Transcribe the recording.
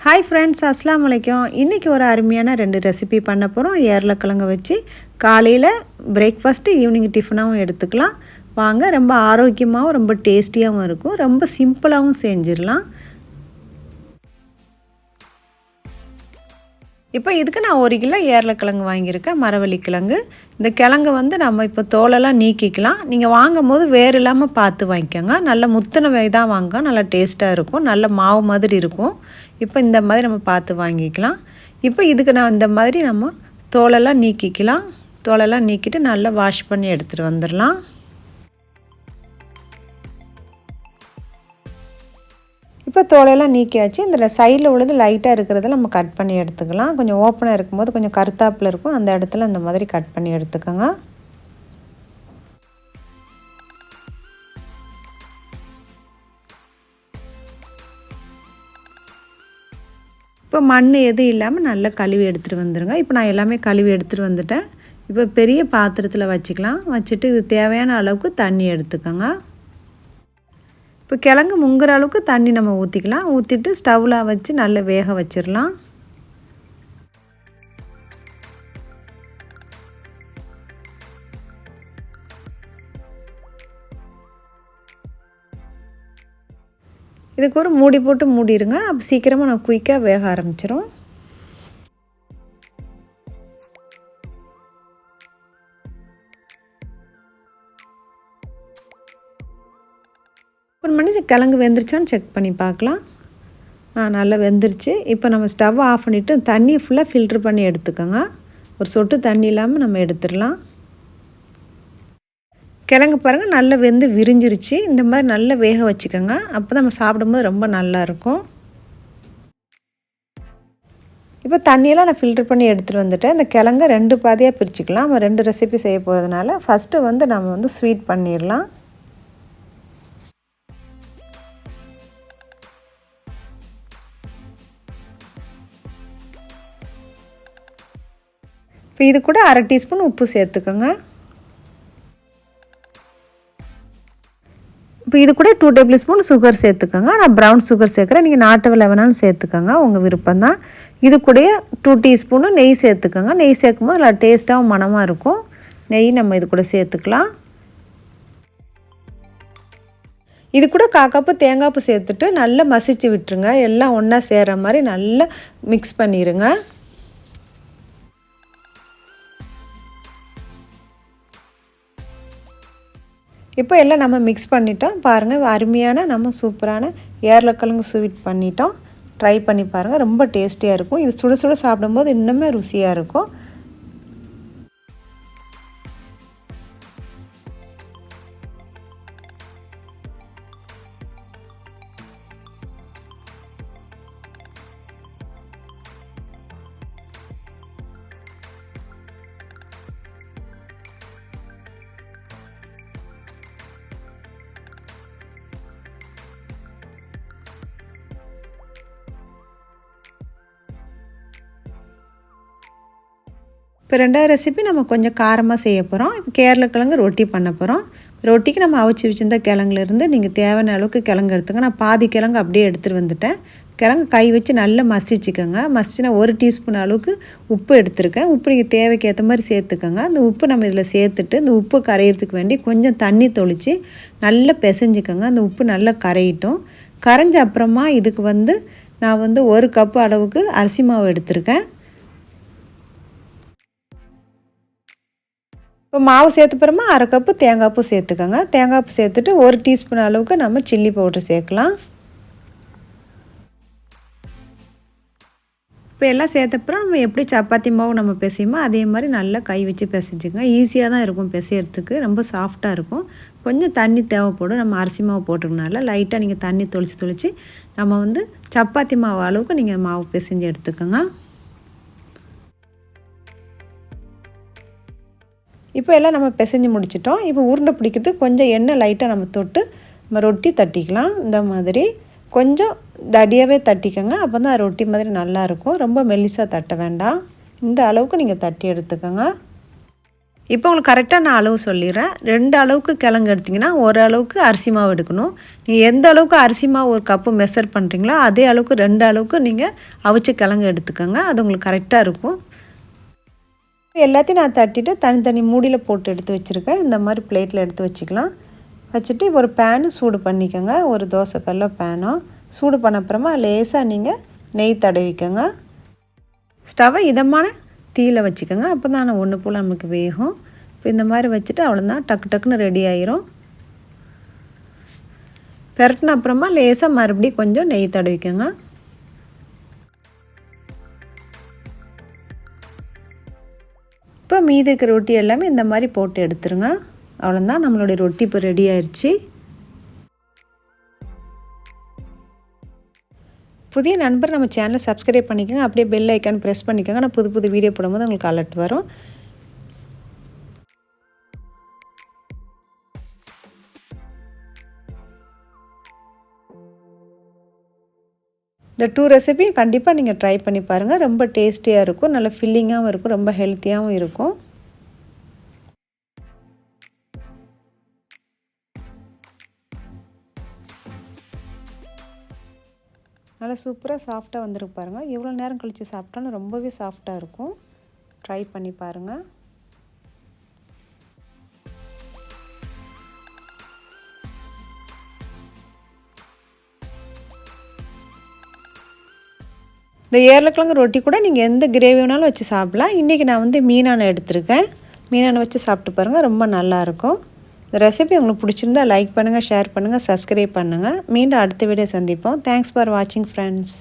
Hi friends, Assalamu alaikum. இன்னைக்கு ஒரு அருமையான ரெண்டு ரெசிபி பண்ண போறோம். ஏர்லக்கிழங்கு வச்சு காலையில பிரேக்ஃபாஸ்ட், ஈவினிங் டிஃபனாவும் எடுத்துக்கலாம். வாங்க, ரொம்ப ஆரோக்கியமாவும் ரொம்ப டேஸ்டியாவும் இருக்கும். ரொம்ப சிம்பிளாவும் செஞ்சிரலாம். இப்போ இதுக்கு நான் 1 கிலோ ஏர்லக்கிழங்கு வாங்கியிருக்கேன், மரவள்ளி கிழங்கு. இந்த கிழங்கு வந்து நம்ம இப்போ தோலெல்லாம் நீக்கிக்கலாம். நீங்கள் வாங்கும்போது வேறு இல்லாமல் பார்த்து வாங்கிக்கோங்க. நல்ல முத்தின தான் வாங்க, நல்லா டேஸ்ட்டாக இருக்கும், நல்ல மாவு மாதிரி இருக்கும். இப்போ இந்த மாதிரி நம்ம பார்த்து வாங்கிக்கலாம். இப்போ இதுக்கு நான் இந்த மாதிரி நம்ம தோலெல்லாம் நீக்கிக்கலாம். தோலெல்லாம் நீக்கிட்டு நல்லா வாஷ் பண்ணி எடுத்துகிட்டு வந்துடலாம். இப்போ தோலையெல்லாம் நீக்கியாச்சு. இந்த சைடில் உள்ளது லைட்டாக இருக்கிறத நம்ம கட் பண்ணி எடுத்துக்கலாம். கொஞ்சம் ஓப்பனாக இருக்கும்போது கொஞ்சம் கருத்தாப்பில் இருக்கும், அந்த இடத்துல இந்த மாதிரி கட் பண்ணி எடுத்துக்கோங்க. இப்போ மண் எதுவும் இல்லாமல் நல்லா கழுவி எடுத்துகிட்டு வந்துடுங்க. இப்போ நான் எல்லாமே கழுவி எடுத்துகிட்டு வந்துட்டேன். இப்போ பெரிய பாத்திரத்தில் வச்சுக்கலாம். வச்சுட்டு இது தேவையான அளவுக்கு தண்ணி எடுத்துக்கோங்க. இப்போ கிழங்கு முங்குற அளவுக்கு தண்ணி நம்ம ஊற்றிக்கலாம். ஊற்றிட்டு ஸ்டவ்வில் வச்சு நல்லா வேக வச்சிடலாம். இதுக்கு ஒரு மூடி போட்டு மூடிடுங்க. அப்போ சீக்கிரமாக நான் குயிக்காக வேக ஆரம்பிச்சிடும். ஒரு மணி கிழங்கு வெந்துருச்சான்னு செக் பண்ணி பார்க்கலாம். நல்லா வெந்துருச்சு. இப்போ நம்ம ஸ்டவ் ஆஃப் பண்ணிவிட்டு தண்ணியை ஃபுல்லாக ஃபில்ட்ரு பண்ணி எடுத்துக்கோங்க. ஒரு சொட்டு தண்ணி இல்லாமல் நம்ம எடுத்துடலாம். கிழங்கு பாருங்கள், நல்லா வெந்து விரிஞ்சிருச்சு. இந்த மாதிரி நல்லா வேக வச்சுக்கோங்க. அப்போ தான் நம்ம சாப்பிடும்போது ரொம்ப நல்லாயிருக்கும். இப்போ தண்ணியெல்லாம் நான் ஃபில்ட்ரு பண்ணி எடுத்துகிட்டு வந்துட்டேன். இந்த கிழங்கை 2 பாதியாக பிரிச்சுக்கலாம். நம்ம 2 ரெசிபி செய்ய போகிறதுனால ஃபஸ்ட்டு வந்து நம்ம வந்து ஸ்வீட் பண்ணிடலாம். இப்போ இது கூட 1/2 டீஸ்பூன் உப்பு சேர்த்துக்கோங்க. இப்போ இது கூட 2 டேபிள் ஸ்பூன் சுகர் சேர்த்துக்கோங்க. நான் ப்ரௌன் சுகர் சேர்க்குறேன். நீங்கள் நாட்டு வெல்லம் வேணாலும் சேர்த்துக்கோங்க, உங்கள் விருப்பம்தான். இது கூட 2 டீஸ்பூனு நெய் சேர்த்துக்கோங்க. நெய் சேர்க்கும்போது நல்லா டேஸ்ட்டாகவும் மணமாக இருக்கும். நெய் நம்ம இது கூட சேர்த்துக்கலாம். இது கூட 1/4 கப்பு தேங்காய் பூ சேர்த்துட்டு நல்லா மசிச்சு விட்டுருங்க. எல்லாம் ஒன்றா சேர்கிற மாதிரி நல்லா மிக்ஸ் பண்ணிடுங்க. இப்போ எல்லாம் நம்ம மிக்ஸ் பண்ணிட்டோம். பாருங்கள், அருமையான நம்ம சூப்பரான ஏர்லக்கிழங்கு ஸ்வீட் பண்ணிட்டோம். ட்ரை பண்ணி பாருங்கள், ரொம்ப டேஸ்டியாக இருக்கும். இது சுட சுட சாப்பிடும்போது இன்னுமே ருசியாக இருக்கும். இப்போ 2வது ரெசிபி நம்ம கொஞ்சம் காரமாக செய்ய போகிறோம். இப்போ ஏர்லக்கிழங்கு ரொட்டி பண்ண போகிறோம். ரொட்டிக்கு நம்ம அவிச்சு வச்சுருந்த கிழங்குலேருந்து நீங்கள் தேவையான அளவுக்கு கிழங்கு எடுத்துங்க. நான் பாதி கிழங்கு அப்படியே எடுத்துகிட்டு வந்துட்டேன். கிழங்கு கை வச்சு நல்லா மசிச்சுக்கோங்க. மசிச்சுனா 1 டீஸ்பூன் அளவுக்கு உப்பு எடுத்துருக்கேன். உப்பு நீங்கள் தேவைக்கு ஏற்ற மாதிரி சேர்த்துக்கோங்க. அந்த உப்பு நம்ம இதில் சேர்த்துட்டு இந்த உப்பு கரையிறதுக்கு வேண்டி கொஞ்சம் தண்ணி தொளித்து நல்லா பிசைஞ்சிக்கோங்க. அந்த உப்பு நல்லா கரையிட்டும். கரைஞ்ச அப்புறமா இதுக்கு வந்து நான் வந்து 1 கப்பு அளவுக்கு அரிசி மாவு எடுத்திருக்கேன். இப்போ மாவு சேர்த்துப்புறமா 1/2 கப்பு தேங்காய் பூ சேர்த்துக்கோங்க. தேங்காய் பூ சேர்த்துட்டு 1 டீஸ்பூன் அளவுக்கு நம்ம சில்லி பவுடர் சேர்க்கலாம். இப்போ எல்லாம் சேர்த்தப்புறம் நம்ம எப்படி சப்பாத்தி மாவு நம்ம பிசையுமோ அதே மாதிரி நல்லா கை வச்சு பிசைஞ்சுக்கோங்க. ஈஸியாக தான் இருக்கும் பிசையறதுக்கு, ரொம்ப சாஃப்டாக இருக்கும். கொஞ்சம் தண்ணி தேவைப்படும். நம்ம அரிசி மாவு போட்டுக்கனால லைட்டாக நீங்கள் தண்ணி தொளித்து நம்ம வந்து சப்பாத்தி மாவு அளவுக்கு நீங்கள் மாவு பிசைஞ்சு எடுத்துக்கோங்க. இப்போ எல்லாம் நம்ம பிசைஞ்சு முடிச்சிட்டோம். இப்போ உருண்டை பிடிக்கிறதுக்கு கொஞ்சம் எண்ணெய் லைட்டாக நம்ம தொட்டு நம்ம ரொட்டி தட்டிக்கலாம். இந்த மாதிரி கொஞ்சம் தடியாகவே தட்டிக்கோங்க. அப்போ தான் ரொட்டி மாதிரி நல்லாயிருக்கும். ரொம்ப மெல்லிசாக தட்ட வேண்டாம். இந்த அளவுக்கு நீங்கள் தட்டி எடுத்துக்கோங்க. இப்போ உங்களுக்கு கரெக்டாக நான் அளவு சொல்லிடுறேன். 2 அளவுக்கு கிழங்கு எடுத்திங்கன்னா 1 அளவுக்கு அரிசி மாவு எடுக்கணும். நீங்கள் எந்த அளவுக்கு அரிசி மாவு ஒரு கப்பு மெஷர் பண்ணுறீங்களோ அதே அளவுக்கு 2 அளவுக்கு நீங்கள் அவிச்ச கிழங்கு எடுத்துக்கோங்க. அது உங்களுக்கு கரெக்டாக இருக்கும். எல்லாத்தையும் நான் தட்டிட்டு தனித்தனி மூடியில் போட்டு எடுத்து வச்சுருக்கேன். இந்த மாதிரி பிளேட்டில் எடுத்து வச்சுக்கலாம். வச்சுட்டு ஒரு பேனு சூடு பண்ணிக்கோங்க. ஒரு தோசைக்கல்ல பேனோ சூடு பண்ண அப்புறமா லேசாக நீங்கள் நெய் தடவிக்கோங்க. ஸ்டவ்வை இதமான தீயில வச்சுக்கோங்க. அப்போ தான் ஒன்று போல் நமக்கு வேகும். இப்போ இந்த மாதிரி வச்சுட்டு அவ்வளோதான், டக்கு டக்குன்னு ரெடி ஆயிரும். பெரட்டின அப்புறமா லேசாக மறுபடியும் கொஞ்சம் நெய் தடவிக்கோங்க. இப்போ மீதி இருக்கிற ரொட்டி எல்லாமே இந்த மாதிரி போட்டு எடுத்துருங்க. அவ்வளோதான், நம்மளுடைய ரொட்டி இப்போ ரெடி ஆயிடுச்சு. புதிய நண்பர் நம்ம சேனலை சப்ஸ்கிரைப் பண்ணிக்கோங்க. அப்படியே பெல் ஐக்கான் ப்ரெஸ் பண்ணிக்கோங்க. நான் புது புது வீடியோ போடும்போது உங்களுக்கு அலர்ட் வரும். இந்த 2 ரெசிபியும் கண்டிப்பாக நீங்கள் ட்ரை பண்ணி பாருங்கள். ரொம்ப டேஸ்டியாக இருக்கும், நல்ல ஃபில்லிங்காகவும் இருக்கும், ரொம்ப ஹெல்த்தியாகவும் இருக்கும். நல்லா சூப்பராக சாஃப்டாக வந்துருக்கு பாருங்கள். எவ்வளோ நேரம் கழித்து சாப்பிட்டாலும் ரொம்பவே சாஃப்டாக இருக்கும். ட்ரை பண்ணி பாருங்கள். இந்த ஏர்லக்கிழங்கு ரொட்டி கூட நீங்கள் எந்த கிரேவி வேணாலும் வச்சு சாப்பிட்லாம். இன்றைக்கி நான் மீனானை எடுத்திருக்கேன். மீனானை வச்சு சாப்பிட்டு பாருங்கள், ரொம்ப நல்லாயிருக்கும். இந்த ரெசிபி உங்களுக்கு பிடிச்சிருந்தா லைக் பண்ணுங்கள், ஷேர் பண்ணுங்கள், சப்ஸ்கிரைப் பண்ணுங்கள். மீண்டும் அடுத்த வீடியோ சந்திப்போம். தேங்க்ஸ் ஃபார் வாட்சிங் ஃப்ரெண்ட்ஸ்.